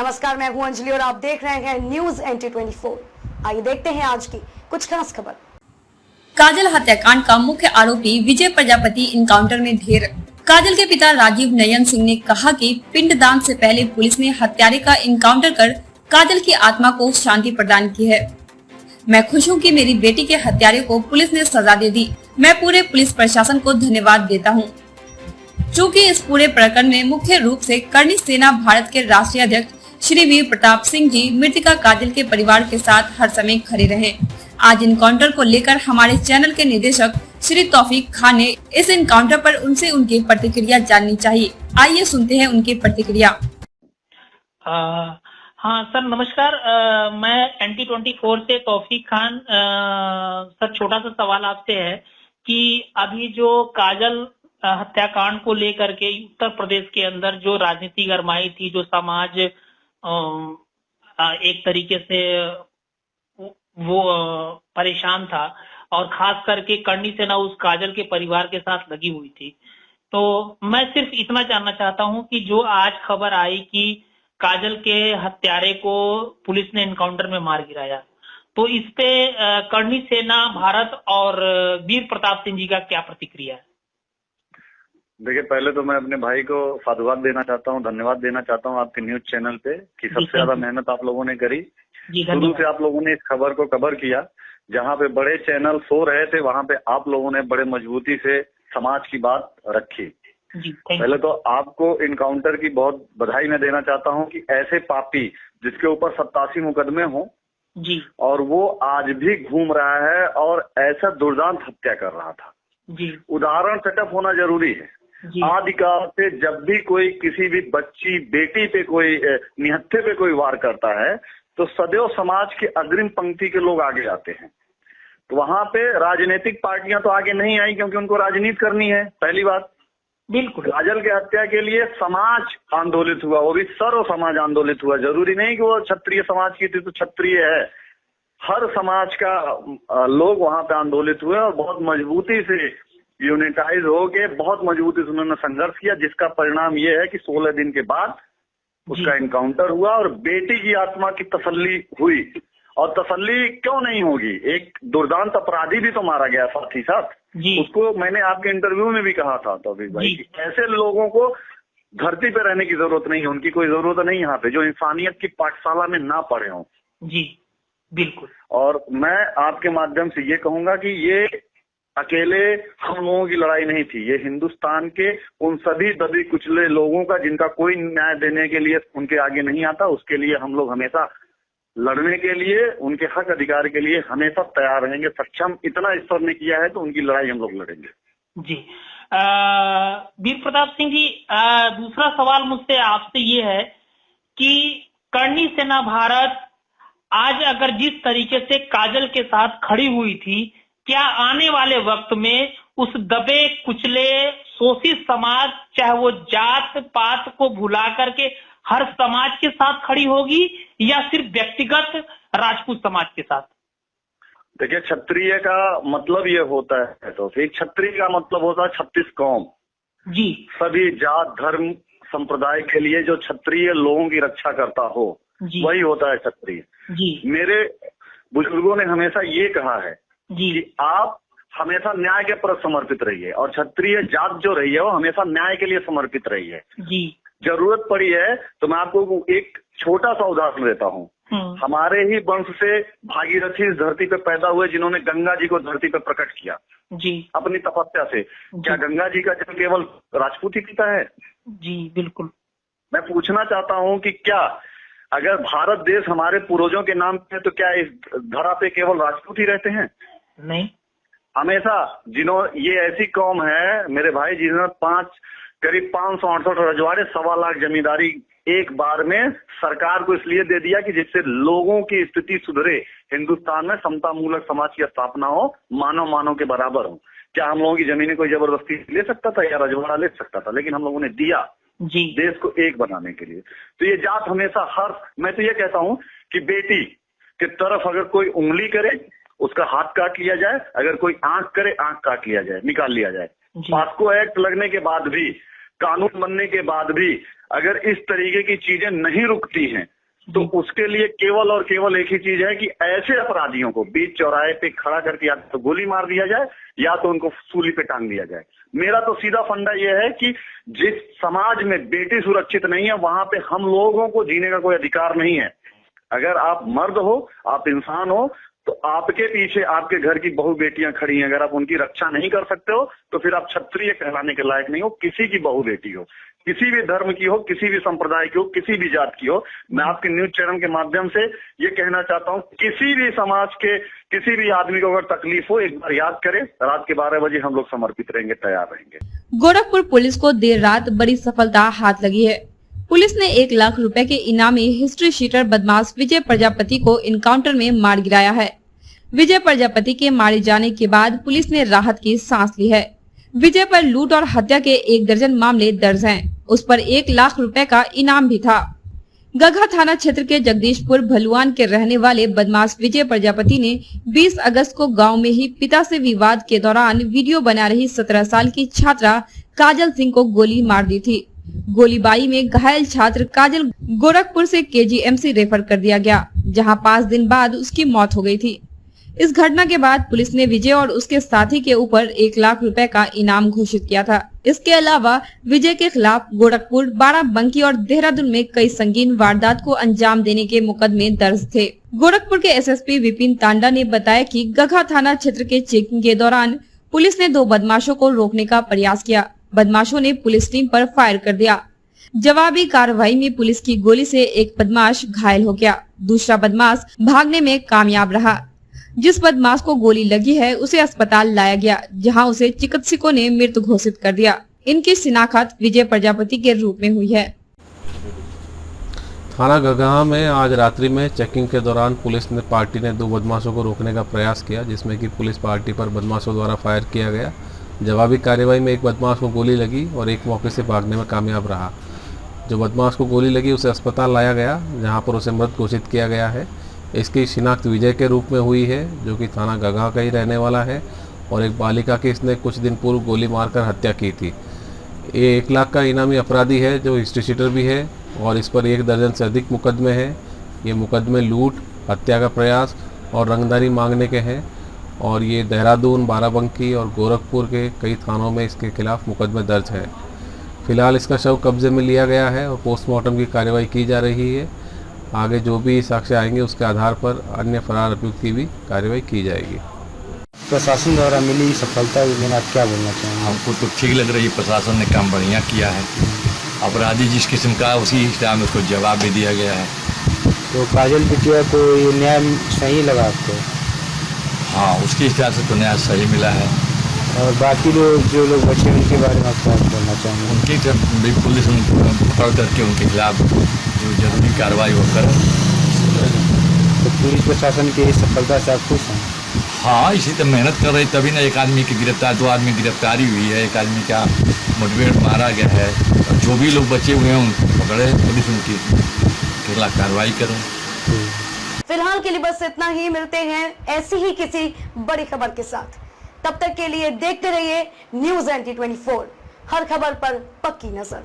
नमस्कार, मैं हूं अंजलि और आप देख रहे हैं न्यूज NT24। आइए देखते हैं आज की कुछ खास खबर। काजल हत्याकांड का मुख्य आरोपी विजय प्रजापति इनकाउंटर में ढेर। काजल के पिता राजीव नयन सिंह ने कहा कि पिंडदान से पहले पुलिस ने हत्यारे का इनकाउंटर कर काजल की आत्मा को शांति प्रदान की है। मैं खुश हूं कि मेरी बेटी के हत्यारे को पुलिस ने सजा दे दी। मैं पूरे पुलिस प्रशासन को धन्यवाद देता हूं। चूँकि इस पूरे प्रकरण में मुख्य रूप से करणी सेना भारत के राष्ट्रीय अध्यक्ष श्री वीर प्रताप सिंह जी मृतका काजल के परिवार के साथ हर समय खड़े रहे। आज इनकाउंटर को लेकर हमारे चैनल के निदेशक श्री तौफीक खान ने इस इनकाउंटर पर उनसे उनकी प्रतिक्रिया जाननी चाहिए। आइए सुनते हैं उनकी प्रतिक्रिया। हाँ सर, नमस्कार। मैं NT24 से तौफीक खान। सर, छोटा सा सवाल आपसे है कि अभी जो काजल हत्याकांड को लेकर के उत्तर प्रदेश के अंदर जो राजनीति गरमाई थी, जो समाज एक तरीके से वो परेशान था और खास करके करणी सेना उस काजल के परिवार के साथ लगी हुई थी, तो मैं सिर्फ इतना जानना चाहता हूं कि जो आज खबर आई कि काजल के हत्यारे को पुलिस ने एनकाउंटर में मार गिराया, तो इस पे करणी सेना भारत और वीर प्रताप सिंह जी का क्या प्रतिक्रिया है? देखिए, पहले तो मैं अपने भाई को साधुवाद देना चाहता हूँ, धन्यवाद देना चाहता हूँ आपके न्यूज चैनल पे कि सबसे ज्यादा मेहनत आप लोगों ने करी। शुरू से आप लोगों ने इस खबर को कवर किया। जहाँ पे बड़े चैनल सो रहे थे, वहाँ पे आप लोगों ने बड़े मजबूती से समाज की बात रखी। पहले तो आपको इनकाउंटर की बहुत बधाई मैं देना चाहता हूँ कि ऐसे पापी जिसके ऊपर 87 मुकदमे हों जी, और वो आज भी घूम रहा है और ऐसा दुर्दांत हत्या कर रहा था जी, उदाहरण सेटअप होना जरूरी है। आदिकाल से जब भी कोई किसी भी बच्ची बेटी पे कोई निहत्थे पे कोई वार करता है तो सदैव समाज के अग्रिम पंक्ति के लोग आगे आते हैं। तो वहां पे राजनीतिक पार्टियां तो आगे नहीं आई क्योंकि उनको राजनीति करनी है। पहली बात, बिल्कुल। काजल के हत्या के लिए समाज आंदोलित हुआ, वो भी सर्व समाज आंदोलित हुआ। जरूरी नहीं कि वो क्षत्रिय समाज की थी तो क्षत्रिय है, हर समाज का लोग वहां पे आंदोलित हुए और बहुत मजबूती से यूनिटाइज हो के बहुत मजबूती से उन्होंने संघर्ष किया, जिसका परिणाम ये है कि 16 दिन के बाद उसका इनकाउंटर हुआ और बेटी की आत्मा की तसल्ली हुई। और तसल्ली क्यों नहीं होगी, एक दुर्दांत अपराधी भी तो मारा गया साथ ही साथ। उसको मैंने आपके इंटरव्यू में भी कहा था तौफीक भाई कि ऐसे लोगों को धरती पे रहने की जरूरत नहीं है, उनकी कोई जरूरत नहीं यहाँ पे, जो इंसानियत की पाठशाला में ना पढ़े हों। जी बिल्कुल। और मैं आपके माध्यम से ये कहूंगा कि ये अकेले हम लोगों की लड़ाई नहीं थी, ये हिंदुस्तान के उन सभी दबे कुचले लोगों का जिनका कोई न्याय देने के लिए उनके आगे नहीं आता, उसके लिए हम लोग हमेशा लड़ने के लिए, उनके हक अधिकार के लिए हमेशा तैयार रहेंगे, सक्षम। इतना ईश्वर ने किया है तो उनकी लड़ाई हम लोग लड़ेंगे। जी वीर प्रताप सिंह जी, दूसरा सवाल मुझसे आपसे ये है कि करणी सेना भारत आज अगर जिस तरीके से काजल के साथ खड़ी हुई थी, क्या आने वाले वक्त में उस दबे कुचले शोषित समाज, चाहे वो जात पात को भुला करके हर समाज के साथ खड़ी होगी या सिर्फ व्यक्तिगत राजपूत समाज के साथ? देखिए, क्षत्रिय का मतलब ये होता है, तो फिर क्षत्रिय का मतलब होता है 36 कौम जी, सभी जात धर्म संप्रदाय के लिए जो क्षत्रिय लोगों की रक्षा करता हो, वही होता है क्षत्रिय जी। मेरे बुजुर्गों ने हमेशा ये कहा है जी कि आप हमेशा न्याय के प्रति समर्पित रहिए और क्षत्रिय जात जो रही है वो हमेशा न्याय के लिए समर्पित रही है। जी, जरूरत पड़ी है तो मैं आपको एक छोटा सा उदाहरण देता हूँ। हमारे ही वंश से भागीरथी इस धरती पे पैदा हुए जिन्होंने गंगा जी को धरती पे प्रकट किया जी, अपनी तपस्या से। क्या गंगा जी का जल केवल राजपूत ही पीता है? जी बिल्कुल। मैं पूछना चाहता हूँ कि क्या अगर भारत देश हमारे पूर्वजों के नाम पे, तो क्या इस धरा पे केवल राजपूत ही रहते हैं? नहीं, हमेशा ये ऐसी कौम है मेरे भाई जिन्होंने करीब 568 रजवाड़े, 1.25 लाख जमींदारी एक बार में सरकार को इसलिए दे दिया कि जिससे लोगों की स्थिति सुधरे, हिंदुस्तान में समता मूलक समाज की स्थापना हो, मानव के बराबर हो। क्या हम लोगों की जमीनें कोई जबरदस्ती ले सकता था या रजवाड़ा ले सकता था? लेकिन हम लोगों ने दिया जी, देश को एक बनाने के लिए। तो ये जात हमेशा मैं तो ये कहता हूँ कि बेटी की तरफ अगर कोई उंगली करे उसका हाथ काट लिया जाए, अगर कोई आंख करे आंख काट लिया जाए, निकाल लिया जाए। पॉस्को एक्ट लगने के बाद भी, कानून बनने के बाद भी अगर इस तरीके की चीजें नहीं रुकती हैं तो उसके लिए केवल और केवल एक ही चीज है कि ऐसे अपराधियों को बीच चौराहे पे खड़ा करके या तो गोली मार दिया जाए या तो उनको सूली पे टांग दिया जाए। मेरा तो सीधा फंडा यह है कि जिस समाज में बेटी सुरक्षित नहीं है वहां पे हम लोगों को जीने का कोई अधिकार नहीं है। अगर आप मर्द हो, आप इंसान हो, तो आपके पीछे आपके घर की बहु बेटियां खड़ी हैं, अगर आप उनकी रक्षा नहीं कर सकते हो तो फिर आप क्षत्रिय कहलाने के लायक नहीं हो। किसी की बहु बेटी हो, किसी भी धर्म की हो, किसी भी संप्रदाय की हो, किसी भी जात की हो, मैं आपके न्यूज चैनल के माध्यम से ये कहना चाहता हूँ, किसी भी समाज के किसी भी आदमी को अगर तकलीफ हो एक बार याद करें, रात के 12 बजे हम लोग समर्पित रहेंगे, तैयार रहेंगे। गोरखपुर पुलिस को देर रात बड़ी सफलता हाथ लगी है। पुलिस ने 1 लाख रुपए के इनामी हिस्ट्री शीटर बदमाश विजय प्रजापति को इनकाउंटर में मार गिराया है। विजय प्रजापति के मारे जाने के बाद पुलिस ने राहत की सांस ली है। विजय पर लूट और हत्या के 1 दर्जन मामले दर्ज हैं। उस पर 1 लाख रुपए का इनाम भी था। गघा थाना क्षेत्र के जगदीशपुर भलुआन के रहने वाले बदमाश विजय प्रजापति ने 20 अगस्त को गांव में ही पिता से विवाद के दौरान वीडियो बना रही 17 साल की छात्रा काजल सिंह को गोली मार दी थी। गोलीबारी में घायल छात्र काजल गोरखपुर से KGMC रेफर कर दिया गया, जहां 5 दिन बाद उसकी मौत हो गई थी। इस घटना के बाद पुलिस ने विजय और उसके साथी के ऊपर 1 लाख रुपए का इनाम घोषित किया था। इसके अलावा विजय के खिलाफ गोरखपुर, बाराबंकी और देहरादून में कई संगीन वारदात को अंजाम देने के मुकदमे दर्ज थे। गोरखपुर के SSP विपिन तांडा ने बताया कि गघा थाना क्षेत्र के चेकिंग के दौरान पुलिस ने 2 बदमाशों को रोकने का प्रयास किया। बदमाशों ने पुलिस टीम पर फायर कर दिया। जवाबी कार्रवाई में पुलिस की गोली से एक बदमाश घायल हो गया, दूसरा बदमाश भागने में कामयाब रहा। जिस बदमाश को गोली लगी है उसे अस्पताल लाया गया, जहां उसे चिकित्सकों ने मृत घोषित कर दिया। इनकी शिनाख्त विजय प्रजापति के रूप में हुई है। थाना गगहा में आज रात्रि में चेकिंग के दौरान पुलिस ने पार्टी ने 2 बदमाशों को रोकने का प्रयास किया, जिसमें कि पुलिस पार्टी पर बदमाशों द्वारा फायर किया गया। जवाबी कार्रवाई में एक बदमाश को गोली लगी और एक मौके से भागने में कामयाब रहा। जो बदमाश को गोली लगी उसे अस्पताल लाया गया, जहां पर उसे मृत घोषित किया गया है। इसकी शिनाख्त विजय के रूप में हुई है, जो कि थाना गगहा का ही रहने वाला है और एक बालिका की इसने कुछ दिन पूर्व गोली मारकर हत्या की थी। ये 1 लाख का इनामी अपराधी है, जो हिस्ट्री शीटर भी है और इस पर 1 दर्जन से अधिक मुकदमे हैं। ये मुकदमे लूट, हत्या का प्रयास और रंगदारी मांगने के हैं और ये देहरादून, बाराबंकी और गोरखपुर के कई थानों में इसके खिलाफ मुकदमे दर्ज हैं। फिलहाल इसका शव कब्जे में लिया गया है और पोस्टमार्टम की कार्रवाई की जा रही है। आगे जो भी साक्ष्य आएंगे उसके आधार पर अन्य फरार अभियुक्त की भी कार्रवाई की जाएगी। प्रशासन द्वारा मिली सफलता में आप क्या बोलना चाहेंगे? हमको तो ठीक लग रही है, प्रशासन ने काम बढ़िया किया है। अपराधी जिस किस्म का उसी हिसाब में उसको जवाब भी दिया गया है। तो काजल बिटिया को ये न्याय सही लगा आपको? हाँ, उसके हिसाब से तो न्याय सही मिला है। और बाकी लोग जो लोग बचे उनके बारे में आप क्या बोलना चाहेंगे? उनकी भी पुलिस पकड़ करके उनके खिलाफ जो जरूरी कार्रवाई वो करे। तो पुलिस प्रशासन की इस सफलता से आप खुश हैं? हाँ, इसी तरह मेहनत कर रही तभी ना एक आदमी की गिरफ्तार, 2 आदमी गिरफ्तारी हुई है, एक आदमी का मुठभेड़ मारा गया है। और जो भी लोग बचे हुए हैं उनको पकड़े, पुलिस उनकी खिलाफ कार्रवाई करे। फिलहाल के लिए बस इतना ही। मिलते हैं ऐसी ही किसी बड़ी खबर के साथ। तब तक के लिए देखते रहिए न्यूज़ NT24, हर खबर पर पक्की नजर।